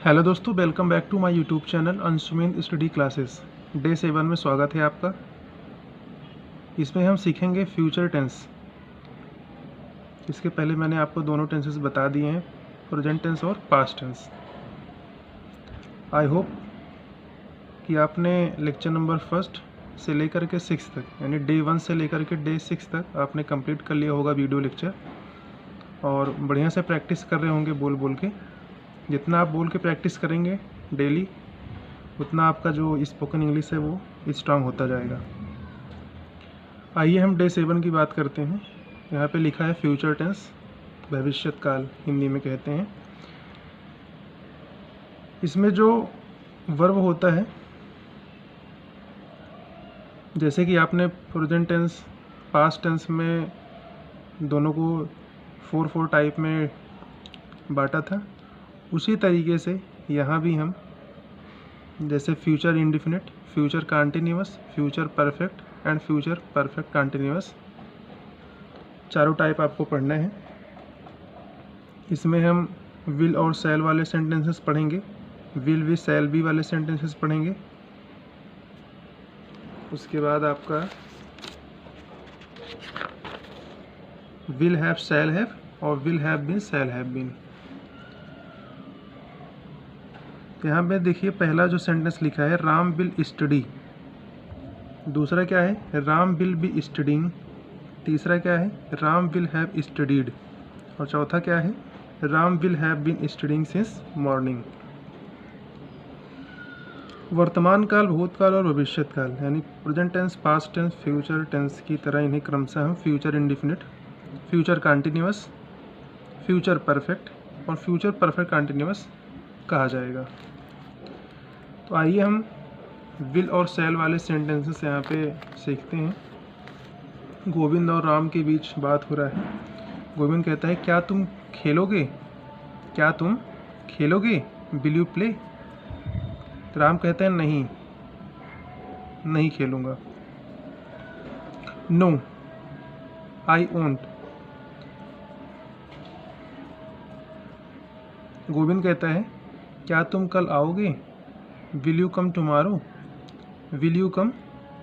Hello दोस्तों, welcome back to my YouTube channel Anshumendra study classes. Day 7 में स्वागत है आपका। इसमें हम सीखेंगे फ्यूचर टेंस। इसके पहले मैंने आपको दोनों टेंसेस बता दिए हैं, प्रेजेंट टेंस और पास्ट टेंस। आई होप कि आपने लेक्चर नंबर 1 से लेकर के 6 तक, यानी डे 1 से लेकर के डे 6 तक आपने कंप्लीट कर लिया होगा वीडियो लेक्चर, और बढ़िया से प्रैक्टिस कर रहे होंगे बोल बोल के। जितना आप बोल के प्रैक्टिस करेंगे डेली, उतना आपका जो स्पोकन इंग्लिश है वो स्ट्रांग होता जाएगा। आइए हम डे 7 की बात करते हैं। यहाँ पे लिखा है फ्यूचर टेंस, भविष्यत काल हिंदी में कहते हैं। इसमें जो वर्ब होता है, जैसे कि आपने प्रेजेंट टेंस पास्ट टेंस में दोनों को 4 टाइप में बांटा था, उसी तरीके से यहाँ भी हम जैसे future indefinite, future continuous, future perfect and future perfect continuous, चारों टाइप आपको पढ़ना है। इसमें हम विल और शैल वाले सेंटेंसेस पढ़ेंगे, विल भी शैल भी वाले सेंटेंसेस पढ़ेंगे। उसके बाद आपका विल हैव, शैल हैव और will have been, shall have been. यहाँ पे देखिए पहला जो सेंटेंस लिखा है, राम विल स्टडी। दूसरा क्या है, राम विल बी स्टडिंग। तीसरा क्या है, राम विल हैव स्टडीड। और चौथा क्या है, Ram will have been studying since morning. वर्तमान काल, भूतकाल और भविष्यत काल, यानी present tense, past tense, future tense की तरह इन्हें क्रमशः हम future indefinite, future continuous, future perfect और फ्यूचर परफेक्ट कंटिन्यूअस कहा जाएगा। तो आइए हम विल और शैल वाले सेंटेंसेस यहाँ पे सीखते हैं। गोविंद और राम के बीच बात हो रहा है। गोविंद कहता है, क्या तुम खेलोगे, क्या तुम खेलोगे, विल यू प्ले। राम कहता है, नहीं, नहीं खेलूँगा। No, I won't. गोविंद कहता है, क्या तुम कल आओगे, will you come tomorrow, will you come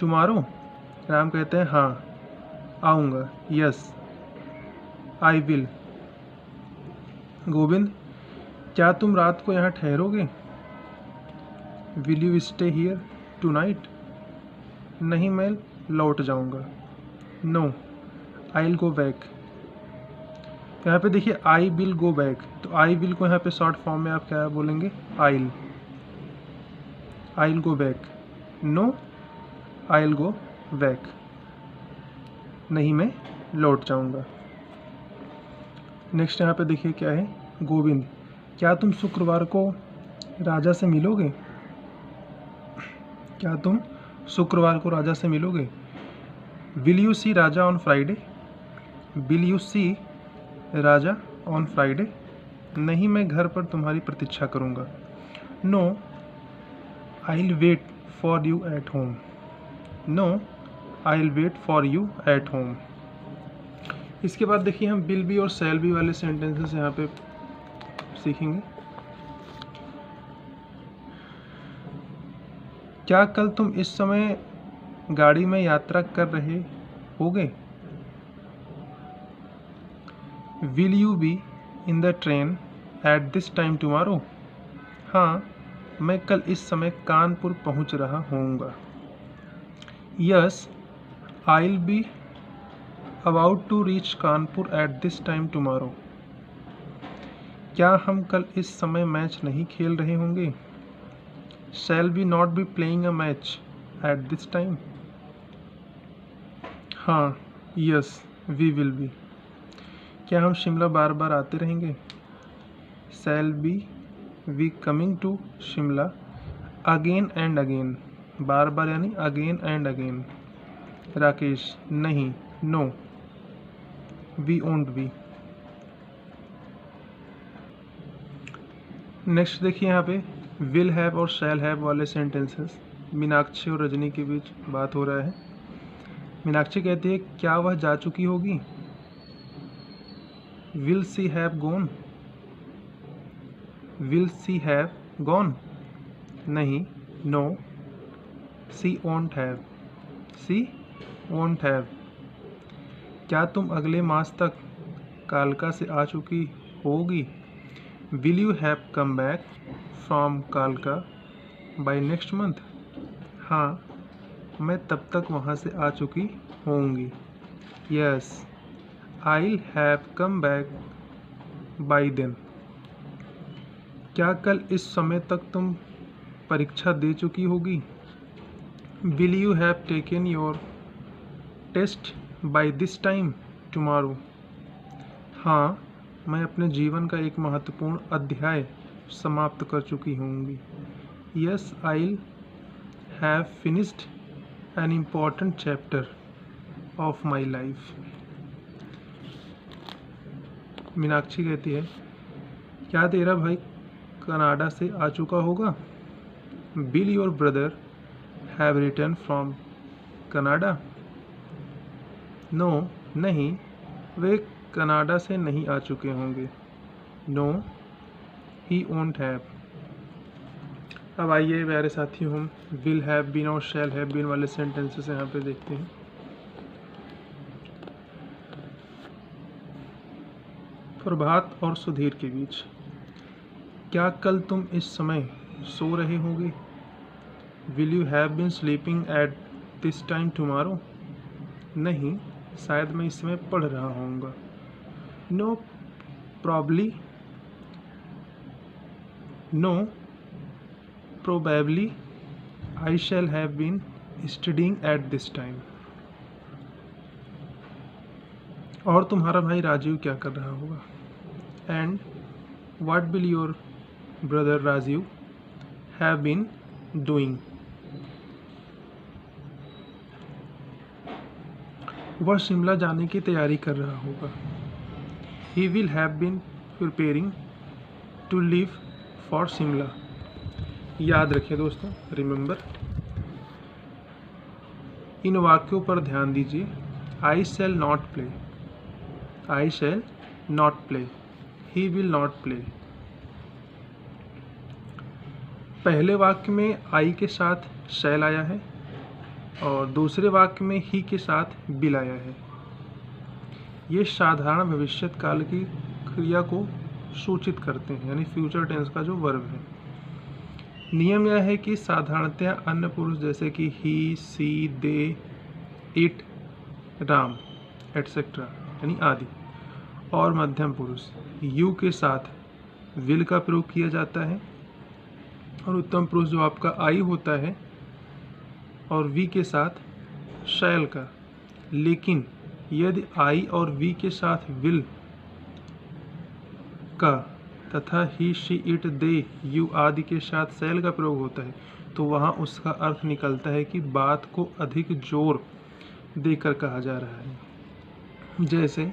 tomorrow. Ram कहते हैं, हाँ आऊँगा, यस आई विल। गोविंद, क्या तुम रात को यहाँ ठहरोगे, will you stay here tonight. नहीं, मैं लौट जाऊँगा। No, I will go back. यहाँ पे देखिए आई विल गो बैक, तो आई विल को यहाँ पे शॉर्ट फॉर्म में आप क्या बोलेंगे, I will go back. No, I will go back, नहीं मैं लौट जाऊँगा। नेक्स्ट यहाँ पे देखिए क्या है, गोविंद, क्या तुम शुक्रवार को राजा से मिलोगे, क्या तुम शुक्रवार को राजा से मिलोगे। Will you see Raja on Friday, will you see Raja on Friday. नहीं, मैं घर पर तुम्हारी प्रतीक्षा करूँगा। No, I will wait for you at home. No, I will wait for you at home. इसके बाद देखिए हम विल बी और शैल बी वाले सेंटेंसेस यहाँ पे सीखेंगे। क्या कल तुम इस समय गाड़ी में यात्रा कर रहे होगे, will you be in the train at this time tomorrow. हाँ, मैं कल इस समय कानपुर पहुँच रहा होऊंगा। Yes, I will be about to reach Kanpur at this time tomorrow. क्या हम कल इस समय मैच नहीं खेल रहे होंगे, shall we not be playing a match at this time. हाँ, यस वी विल बी। क्या हम शिमला बार बार आते रहेंगे, shall be we coming to Shimla again and again. बार बार यानी अगेन एंड अगेन। राकेश, नहीं, no we won't be. Next देखिए यहाँ पे विल हैव और शैल हैव वाले सेंटेंसेस। मीनाक्षी और रजनी के बीच बात हो रहा है। मीनाक्षी कहती है, क्या वह जा चुकी होगी, will she have gone, will she have gone, नहीं, no, she won't have, she won't have. क्या तुम अगले मास तक कालका से आ चुकी होगी? Will you have come back from कालका बाय नेक्स्ट मंथ? हाँ, मैं तब तक वहाँ से आ चुकी होंगी। Yes, I'll have come back by then। क्या कल इस समय तक तुम परीक्षा दे चुकी होगी? Will you have taken your test by this time tomorrow? हाँ, मैं अपने जीवन का एक महत्वपूर्ण अध्याय समाप्त कर चुकी होंगी। Yes, I'll have finished an important chapter of my life। Meenakshi कहती है, क्या तेरा भाई कनाडा से आ चुका होगा? Will your brother have returned from Canada? No, नहीं, वे कनाडा से नहीं आ चुके होंगे। No, he won't have। अब आइए प्यारे साथियों, हम will have been और shall have been वाले सेंटेंसेस यहाँ पे देखते हैं। प्रभात और सुधीर के बीच। क्या कल तुम इस समय सो रहे होगे? Will you have been sleeping at this time tomorrow? नहीं, शायद मैं इस समय पढ़ रहा होऊंगा। No, probably, no, probably, I shall have been studying at this time. और तुम्हारा भाई राजीव क्या कर रहा होगा? And what will your brother Rajiv have been doing? वह शिमला जाने की तैयारी कर रहा होगा। He will have been preparing to leave for Shimla. याद रखिए दोस्तों, रिमेंबर। इन वाक्यों पर ध्यान दीजिए। I shall not play, I shall not play, he will not play. पहले वाक्य में आई के साथ शैल आया है और दूसरे वाक्य में ही के साथ विल आया है। ये साधारण भविष्यत काल की क्रिया को सूचित करते हैं, यानी फ्यूचर टेंस का जो वर्ब है। नियम यह है कि साधारणतया अन्य पुरुष जैसे कि ही, सी, दे, इट, राम एटसेट्रा यानी आदि और मध्यम पुरुष यू के साथ विल का प्रयोग किया जाता है और उत्तम पुरुष जो आपका आई होता है और वी के साथ शैल का। लेकिन यदि आई और वी के साथ विल का तथा ही, शी, इट, दे, यू आदि के साथ शैल का प्रयोग होता है तो वहाँ उसका अर्थ निकलता है कि बात को अधिक जोर देकर कहा जा रहा है। जैसे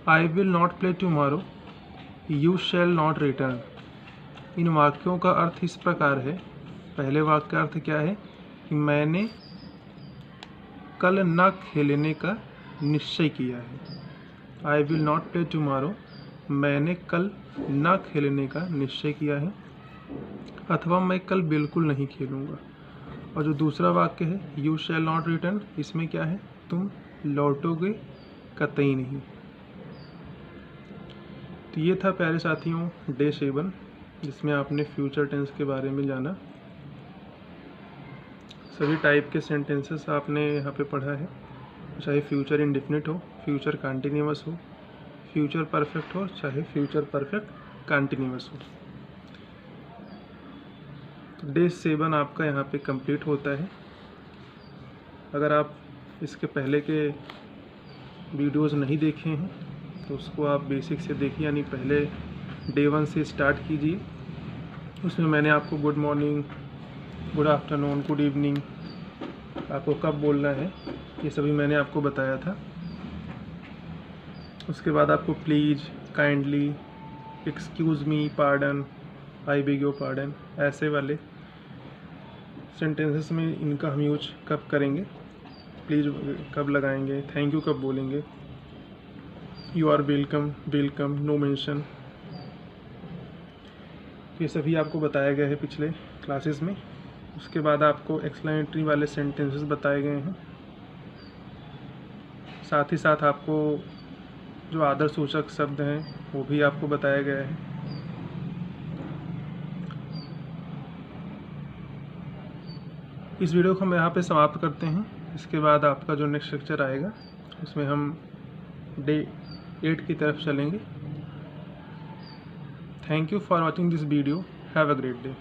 I will not play tomorrow, you shall not return. इन वाक्यों का अर्थ इस प्रकार है। पहले वाक्य का अर्थ क्या है कि मैंने कल न खेलने का निश्चय किया है। आई विल नॉट प्ले टुमारो, मैंने कल न खेलने का निश्चय किया है, अथवा मैं कल बिल्कुल नहीं खेलूँगा। और जो दूसरा वाक्य है यू शैल नॉट रिटर्न, इसमें क्या है, तुम लौटोगे कतई नहीं। तो ये था प्यारे साथियों डे 7, जिसमें आपने फ्यूचर टेंस के बारे में जाना। सभी टाइप के सेंटेंसेस आपने यहाँ पे पढ़ा है, चाहे फ्यूचर इंडेफिनिट हो, फ्यूचर कंटिन्यूअस हो, फ्यूचर परफेक्ट हो, चाहे फ्यूचर परफेक्ट कंटिन्यूअस हो। तो डे 7 आपका यहाँ पे कंप्लीट होता है। अगर आप इसके पहले के वीडियोस नहीं देखे हैं तो उसको आप बेसिक से देखिए, यानी पहले डे 1 से स्टार्ट कीजिए। उसमें मैंने आपको good morning, good afternoon, good evening आपको कब बोलना है ये सभी मैंने आपको बताया था। उसके बाद आपको please, kindly, excuse me, pardon, I beg your pardon, ऐसे वाले सेंटेंसेस में इनका हम यूज कब करेंगे, प्लीज़ कब लगाएंगे, थैंक यू कब बोलेंगे, you are welcome, welcome, no mention, ये सभी आपको बताया गया है पिछले क्लासेस में। उसके बाद आपको एक्सप्लेनेटरी वाले सेंटेंसेस बताए गए हैं। साथ ही साथ आपको जो आदर्शसूचक शब्द हैं वो भी आपको बताया गया है। इस वीडियो को हम यहाँ पे समाप्त करते हैं। इसके बाद आपका जो नेक्स्ट लेक्चर आएगा उसमें हम डे 8 की तरफ चलेंगे। Thank you for watching this video. Have a great day.